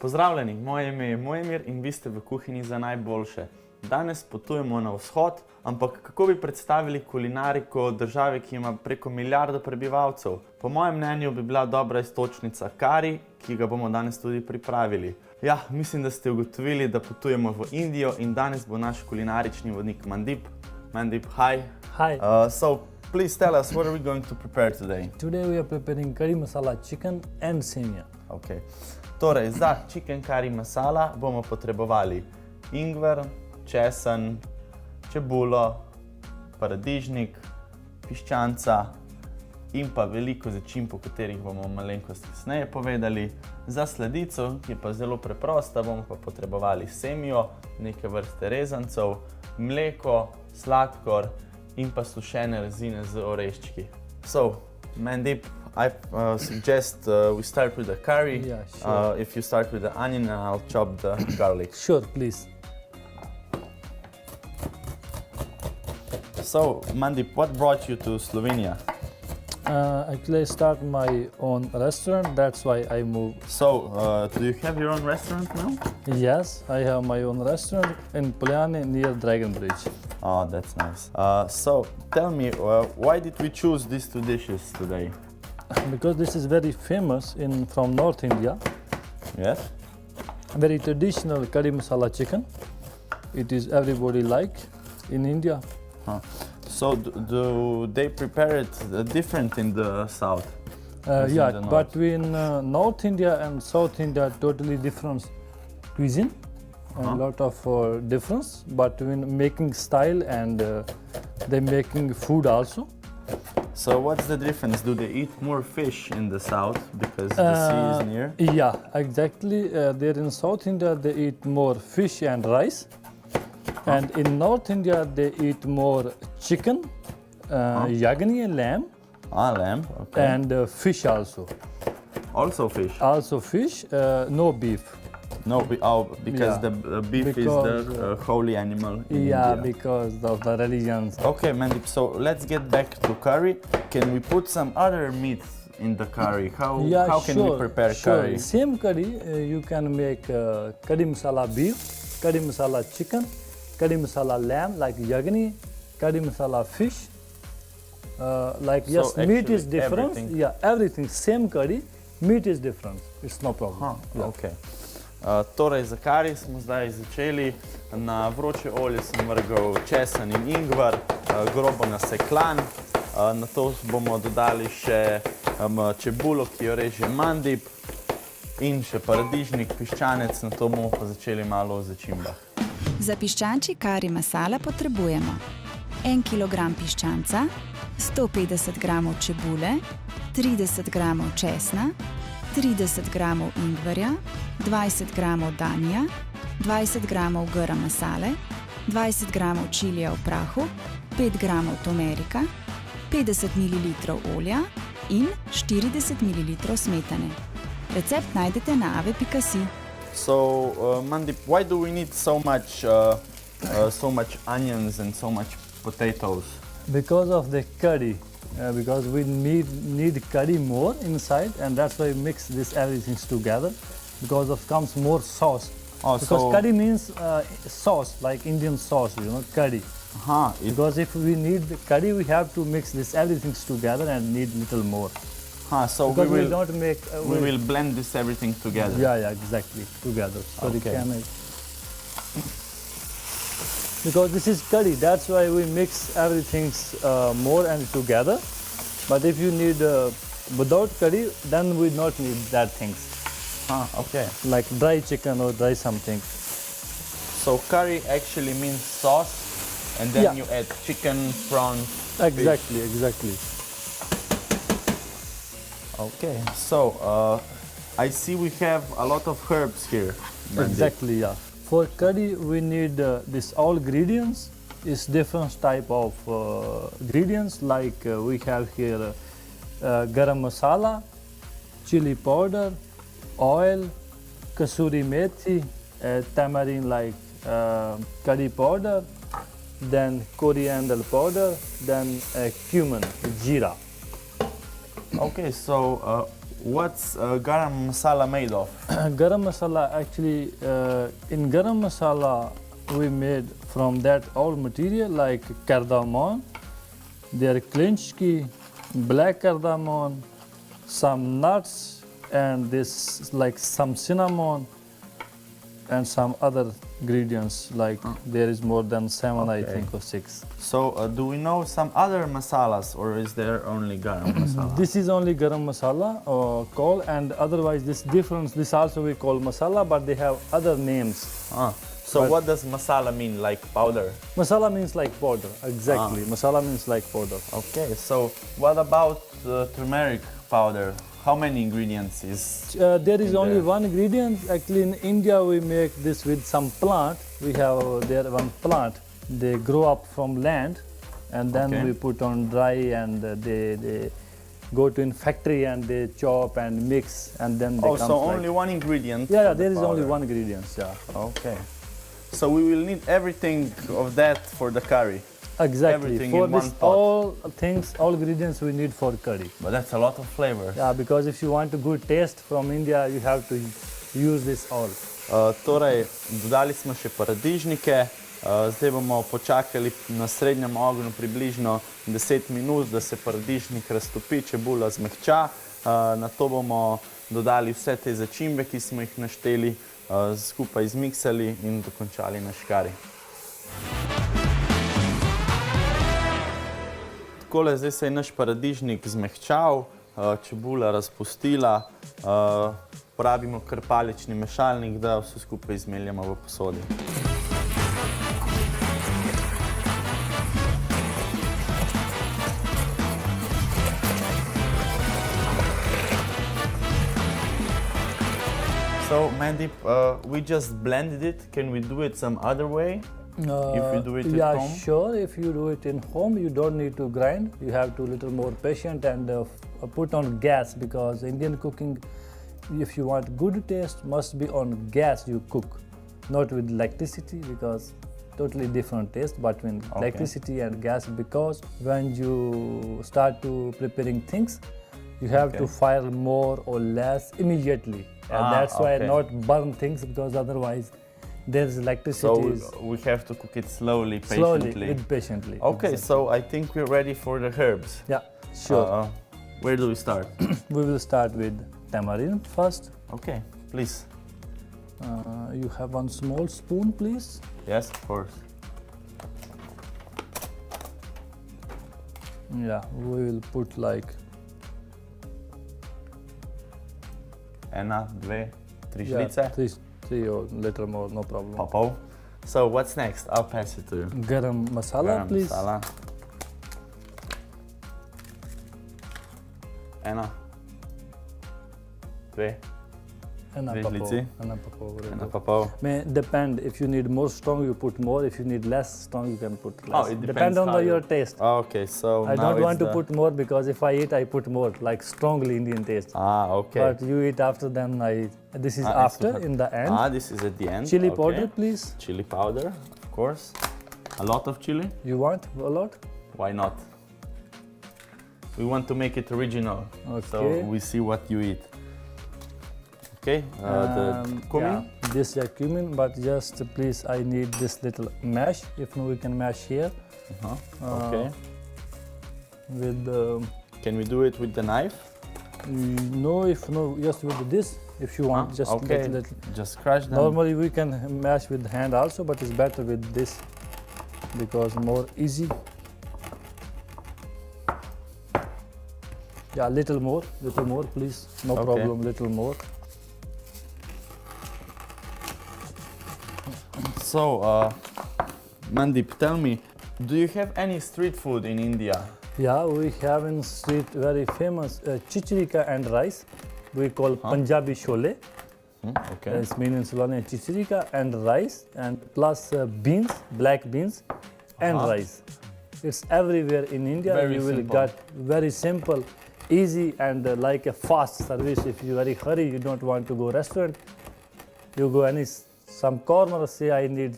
Pozdravljeni, moje ime je Mojmir in vi ste v kuhinji za najboljše. Danes potujemo na vzhod, ampak kako bi predstavili kulinariko države, ki ima preko milijardo prebivalcev? Po mojem mnenju bi bila dobra istočnica kari, ki ga bomo danes tudi pripravili. Ja, mislim, da ste ugotovili, da potujemo v Indijo in danes bo naš kulinarični vodnik Mandip. Mandip, hi. Hi. So, please tell us, what are we going to prepare today? Today we are preparing curry masala chicken and semia. Okay. Torej, za chicken curry masala bomo potrebovali ingver, česen, čebulo, paradižnik, piščanca in pa veliko začimb, o katerih bomo malenkost kasneje povedali. Za sladico, ki je pa zelo preprosta, bomo pa potrebovali semijo, neke vrste rezancev, mleko, sladkor in pa sušene rezine z oreščki. So, Mandip, I suggest we start with the curry. Yeah, sure. If you start with the onion, and I'll chop the garlic. Sure, please. So, Mandip, what brought you to Slovenia? Actually, I start my own restaurant. That's why I moved. So, do you have your own restaurant now? Yes, I have my own restaurant in Polyane near Dragon Bridge. Oh, that's nice. So, tell me, why did we choose these two dishes today? Because this is very famous from North India. Yes? Very traditional curry masala chicken. It is everybody like in India. Huh. So, do they prepare it different in the south? as in Yeah, the north? between North India and South India, totally different cuisine. A lot of difference between making style and they making food also. So, what's the difference? Do they eat more fish in the south because the sea is near? Yeah, exactly. There in South India, they eat more fish and rice. And in North India, they eat more chicken, yagni and lamb, Lamb, okay. and fish also. Also fish? Also fish, no beef. No, because Yeah. the beef is Because, the holy animal in Yeah, India. because of the religions. Okay, Mandip, so let's get back to curry. Can we put some other meats in the curry? How can we prepare curry? Same curry, you can make curry masala beef, curry masala chicken, curry masala lamb like yagni, curry masala fish. Yes, meat actually is different. everything. Yeah, everything same curry, meat is different. It's no problem. Yeah. Okay. Torej, za kari smo zdaj začeli. Na vroče olje sem vrgel česen in ingver, grobo naseklan. Na to bomo dodali še čebulo, ki jo reže Mandip, in še paradižnik, piščanec, na to bomo pa začeli malo o začimbah. Za piščančji kari masala potrebujemo 1 kg piščanca, 150 g čebule, 30 g česna, 30 g ingverja, 20 g danija, 20 g garam masale, 20 g čilija v prahu, 5 g turmerika, 50 ml olja in 40 ml smetane. Recept najdete na ave.si. So, Mandip, why do we need so much onions and so much potatoes? Because of the curry, because we need curry more inside, and that's why we mix this everything together. Because of comes more sauce. Oh, because so- curry means sauce, like Indian sauce, curry. Because if we need the curry, we have to mix this everything together and need little more. So Because we we will don't make. we will blend this everything together. Yeah, exactly, together. So we Okay. can. Because this is curry, that's why we mix everything more and together. But if you need without curry, then we not need that things Okay. like dry chicken or dry something. So curry actually means sauce, and then Yeah. you add chicken, prawns. Exactly. Okay. So I see we have a lot of herbs here. Mandip. Exactly, yeah. For curry, we need this all ingredients. It's different type of ingredients. Like we have here garam masala, chili powder, oil, kasuri methi, tamarind like curry powder, then coriander powder, then cumin, jeera. Okay. So What's garam masala made of? Garam masala actually, in garam masala we made from that all material like cardamom, their klinchki, black cardamom, some nuts, and this like some cinnamon and some other ingredients like there is more than 7 I Okay. think or 6. So do we know some other masalas or is there only garam masala? This is only garam masala call, and otherwise this difference, this also we call masala, but they have other names. So But- what does masala mean, like powder? Masala means like powder, exactly. Masala means like powder. Okay, so what about turmeric powder? How many ingredients is? There is in only there? one ingredient. Actually, in India, we make this with some plant. We have there one plant. They grow up from land, and then Okay. we put on dry, and they go to in factory and they chop and mix, and then they Oh, come. so like, only one ingredient? yeah, for yeah. the There is only powder. one ingredient. Yeah, Okay. So we will need everything of that for the curry. exactly. Everything For in this, one pot. all things, all ingredients we need for curry. But that's a lot of flavor. Yeah, because if you want a good taste from India, you have to use this all. Torej, dodali smo še paradižnike, zdaj bomo počakali na srednjem ognju približno 10 minut, da se paradižnik raztopi, čebula zmehča. Na to bomo dodali vse te začimbe, ki smo jih našteli, skupaj zmiksali in dokončali naš kari. Takole, zdaj se je naš paradižnik zmehčal, čebula razpustila, porabimo kar palični mešalnik, da vse skupaj izmeljamo v posodi. So, Mandeep, we just blended it. Can we do it some other way? If you do it at yeah, home? sure. If you do it in home, you don't need to grind. You have to little more patient and put on gas, because Indian cooking, if you want good taste, must be on gas you cook, not with electricity, because totally different taste between electricity and gas. Because when you start to preparing things, you have to fire more or less immediately, and that's why okay. not burn things, because otherwise there's electricity. So we have to cook it slowly, patiently. Slowly, with patiently. Okay, Exactly. so I think we're ready for the herbs. Yeah, sure. Where do we start? We will start with tamarind first. Okay, please. You have 1 small spoon, please. Yes, of course. Yeah, we will put like 1, 2, 3 yeah, žlice. three or little more, no problem. Popov. So what's next? I'll pass it to you. Garam masala, Garam please. masala. 1, 2, And Dve a žlici. popov. May depend. If you need more strong, you put more. If you need less strong, you can put less. it depends Depend on how your you- taste. Okay, so I now don't it's want to the- put more, because if I eat, I put more, like strongly Indian taste. Okay. But you eat after, then this is it's after, not- in the end. This is at the end. Chili okay. powder, please. Chili powder, of course. A lot of chili? You want a lot? Why not? We want to make it original. So Okay. we see what you eat. Okay, the cumin. Yeah, this is cumin, but just please, I need this little mash. If no, we can mash here Okay. with. Can we do it with the knife? No, if no, just with this. If you want, just okay. little. Just crush them. Normally we can mash with hand also, but it's better with this because more easy. Yeah, little more, please. No Okay. problem, little more. So, Mandeep, tell me, do you have any street food in India? Yeah, we have in street very famous chichrika and rice. We call Punjabi shole. Okay. It's mean in Ceylon, chichrika and rice, and plus beans, black beans, and rice. It's everywhere in India. Very you will simple. get very simple, easy, and like a fast service. If you very hurry, you don't want to go restaurant. You go some corner, say I need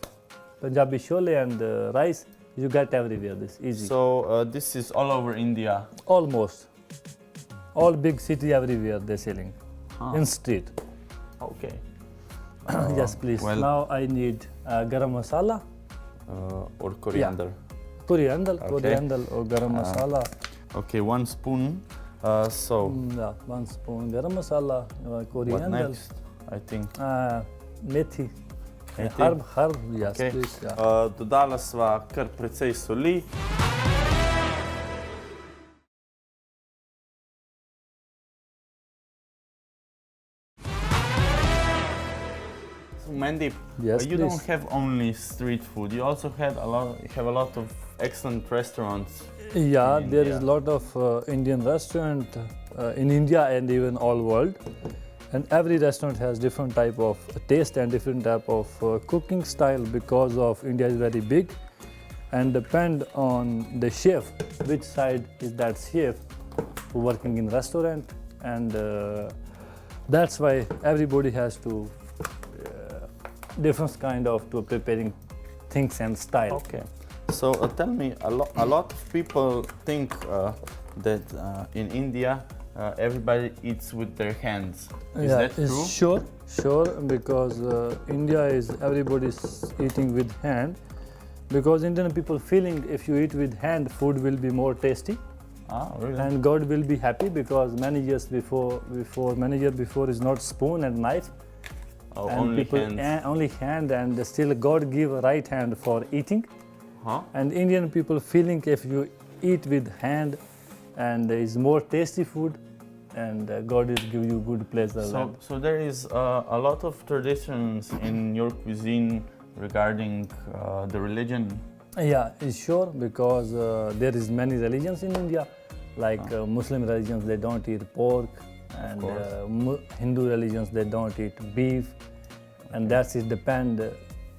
Punjabi shole and rice. You get everywhere. This easy. So this is all over India. Almost. All big city everywhere they're selling in street. Okay. Yes, please. well- Now I need garam masala, Or coriander. coriander, Okay. coriander or garam masala. Okay, 1 spoon. So, Yeah, 1 spoon garam masala, what coriander, next? I think. methi, Methi. herb. Yes, Okay. please. Yeah. Dodala sva kar precej soli. So Mandy, Yes, you please. don't have only street food. You also have a lot of excellent restaurants. Yeah, in there is India. a lot of Indian restaurant in India and even all world, and every restaurant has different type of taste and different type of cooking style because of India is very big, and depend on the chef which side is that chef who working in restaurant, and that's why everybody has to different kind of to preparing things and style. Okay. So tell me, a lot of people think that in India everybody eats with their hands. Is that it's true? Sure, because India is everybody's eating with hand, because Indian people feeling if you eat with hand, food will be more tasty, Really? and God will be happy because many years before is not spoon and knife, Oh, and only people hands. only hand, and still God give a right hand for eating, Huh? and Indian people feeling if you eat with hand, and is more tasty food, and God will give you good pleasure. So there is a lot of traditions in your cuisine regarding the religion. Yeah, it's sure, because there is many religions in India, like Muslim religions they don't eat pork, and course. Hindu religions they don't eat beef, and that's it depend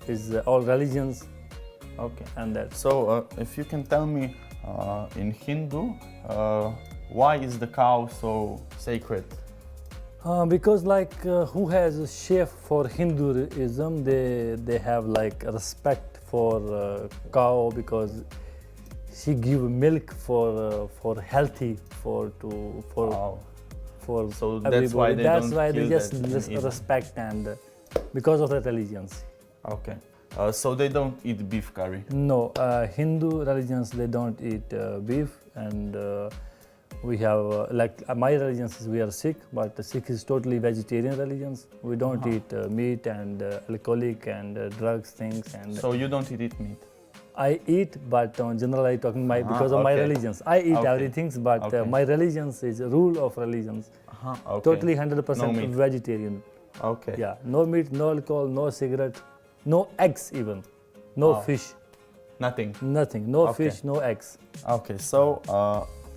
is all religions, Okay. and that's So if you can tell me in Hindu, why is the cow so sacred? because like who has a chef for Hinduism, they have like respect for cow, because she give milk for healthy for Wow. So everybody. that's why they That's don't why they kill just that and just eat it. respect, and because of the religions. Okay. So they don't eat beef curry. No, Hindu religions they don't eat beef, and we have my religions we are Sikh, but Sikh is totally vegetarian religions. We don't eat meat and alcoholic and drugs things, and So you don't eat meat. I eat, but generally talking because of my okay. religions. I eat Okay. everything, but Okay. my religions is rule of religions. Okay. Totally 100% No meat. vegetarian. Okay. Yeah, no meat, no alcohol, no cigarette, no eggs even, no fish, Nothing. nothing, no Okay. fish, no eggs. Okay. So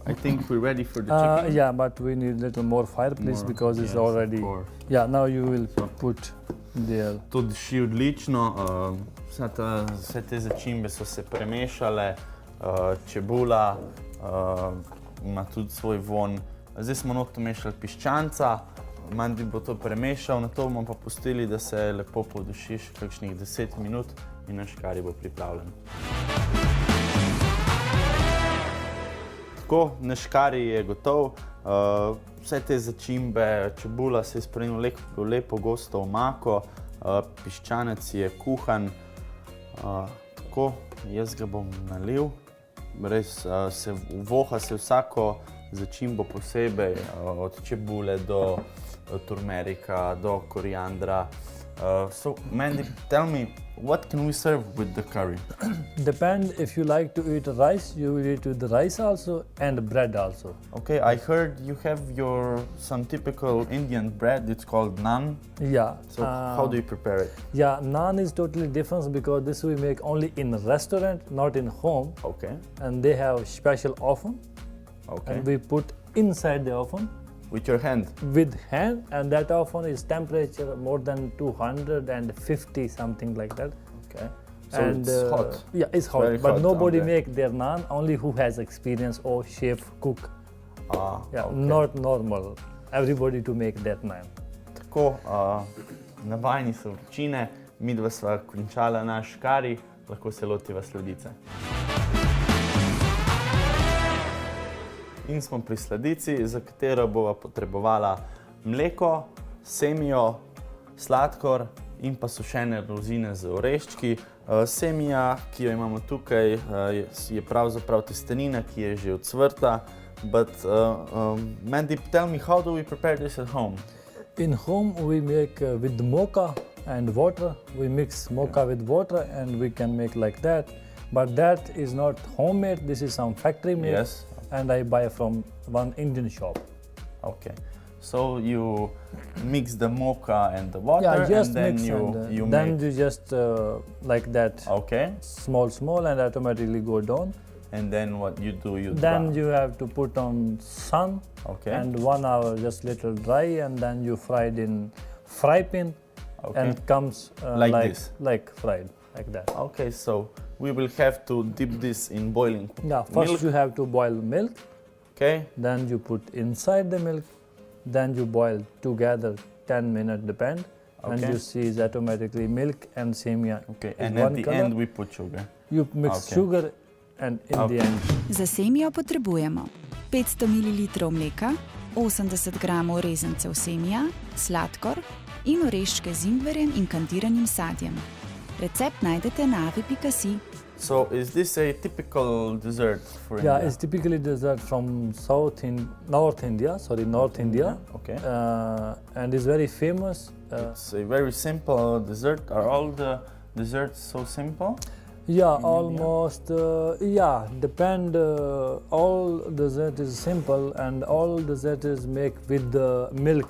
I think we're ready for the chicken. Yeah, but we need little more fire, please, More, because it's yes, already. of course. Yeah, now you will put there. To diši odlično, vse te začimbe so se premešale, čebula ima tudi svoj vonj. Zdaj smo noto mešali piščanca, Mandi bo to premešal, na to bomo pa pustili, da se lepo poduši še kakšnih 10 minut in naš kari bo pripravljen. Tako, naš kari je gotov. Vse te začimbe, čebula se je spremenila lepo gosto omako, piščanec je kuhan. Tako, jaz ga bom nalil. Res voha se vsako začimbo posebej, od čebule do turmerika, do koriandra. So, Mandy, tell me, what can we serve with the curry? Depend if you like to eat rice, you will eat with the rice also and bread also. Okay, I heard you have some typical Indian bread. It's called naan. Yeah. So how do you prepare it? Yeah, naan is totally different because this we make only in restaurant, not in home, Okay, and they have special oven, okay. and we put inside the oven With your hand. with hand, and that oven is temperature more than 250 something like that. Okay. So And it's hot. Yeah, it's hot, Very but hot nobody down there. make their naan, only who has experience or chef cook. Yeah, Okay. not normal. Everybody to make that naan. Tako, navajeni so vročine, midva sva končala naš kari, lahko se lotiva sladice. In smo pri sladici, za katero bova potrebovala mleko, semijo, sladkor in pa sušene rozine z oreščki. Semija, ki jo imamo tukaj, je pravzaprav testenina, ki je že ocvrta. But Mandeep, tell me, how do we prepare this at home? In home we make with mocha and water. We mix mocha with water and we can make like that. But that is not homemade, this is some factory made. Yes. And I buy from one Indian shop. Okay. So you mix the mocha and the water, Yeah, just and then mix you then make. you just like that, Okay. small and automatically go down. And then what you do? You Then dry. you have to put on sun Okay. and 1 hour just little dry, and then you fry it in fry pan Okay. and comes Like this? like fried like that. Okay. So we will have to dip this in boiling Yeah, first milk. you have to boil milk, Okay. then you put inside the milk, then you boil together 10 minutes depend, and Okay. you see it's automatically milk and semia. Okay. is And at one the color. end we put sugar. You mix Okay. sugar and in Okay. the end. Za semijo potrebujemo 500 ml mleka, 80 g rezancev semija, sladkor in oreščke z ingverjem in kandiranim sadjem. Recept najdete na avi.si. So is this a typical dessert for Yeah, India? it's typically dessert from North India. Okay. And it's very famous. It's a very simple dessert. Are all the desserts so simple? Yeah, in almost. Depend. All dessert is simple, and all dessert is make with the milk.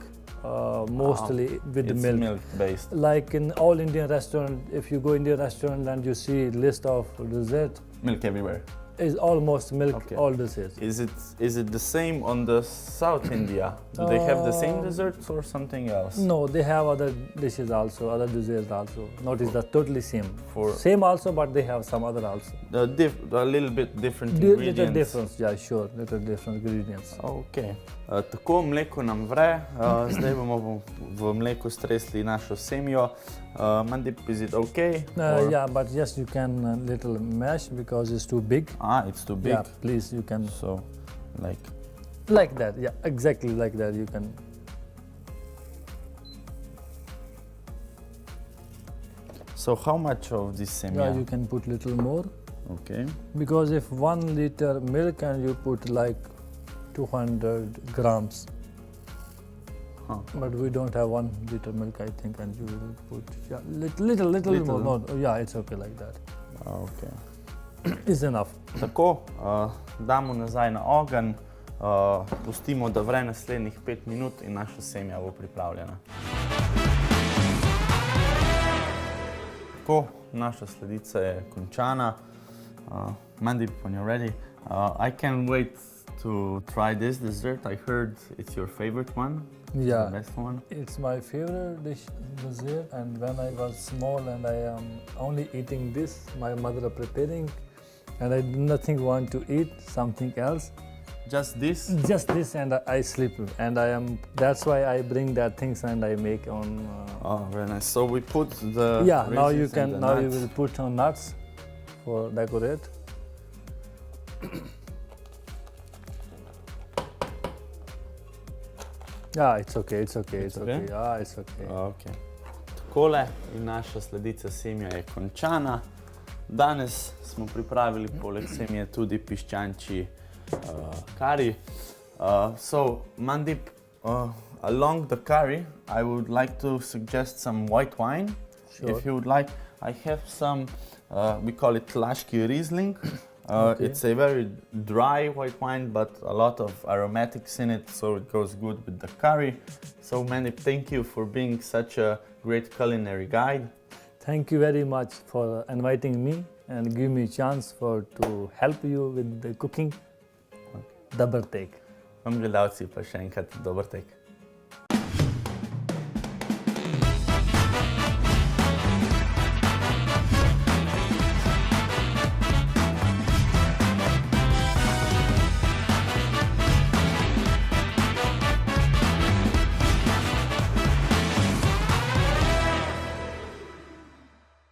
Mostly with It's milk. milk based. Like in all Indian restaurant, if you go Indian restaurant and you see list of dessert, Milk everywhere. is almost milk. Okay. All desserts. Is it the same on the South India? Do they have the same Uh, desserts or something else? No, they have other dishes also, other desserts also. Not is that totally same. For Same also, but they have some other also. a little bit different Little ingredients. difference, yeah, sure. Little different ingredients. Okay. Tako mleko nam vre, zdaj bomo v mleku stresli našo semijo. Mandeep, is it okay? Or- Yeah, but yes, you can little mash because it's too big. It's too big. Yeah, please, you can So, like that. Yeah, exactly like that. You can. So how much of this Yeah, semia? you can put little more Okay. because if 1 liter milk and you put like 200 grams. Huh. But we don't have 1 liter milk, I think, and you will put little Little. more. No, yeah, it's okay like that. Okay. It's enough. Tako, damo nazaj na ogenj, pustimo, da vre naslednjih 5 minut in naša semija bo pripravljena. Tako, naša sladica je končana. Mandeep, when you're ready, I can't wait to try this dessert. I heard it's your favorite one. Yeah. The best one. It's my favorite dish dessert, and when I was small and I am only eating this, my mother preparing, and I do nothing want to eat something else. Just this? Just this, and I sleep, and I am. That's why I bring that things and I make on. Oh, very nice. So we put the Yeah, now you raisins and can. the Now you nuts. will put on nuts for decorate. Yeah, it's okay. It's okay. It's okay? okay. Yeah, it's okay. Okay. Takole in naša sladica semija je končana. Danes smo pripravili poleg semije tudi piščančji kari. So Mandeep, along the curry, I would like to suggest some white wine. Sure. If you would like, I have some, we call it Laški Riesling. Okay. It's a very dry white wine, but a lot of aromatics in it, so it goes good with the curry. So Mandeep, thank you for being such a great culinary guide. Thank you very much for inviting me and give me a chance to help you with the cooking. Dobar tek. Vam gledalci pa še enkrat dober tek.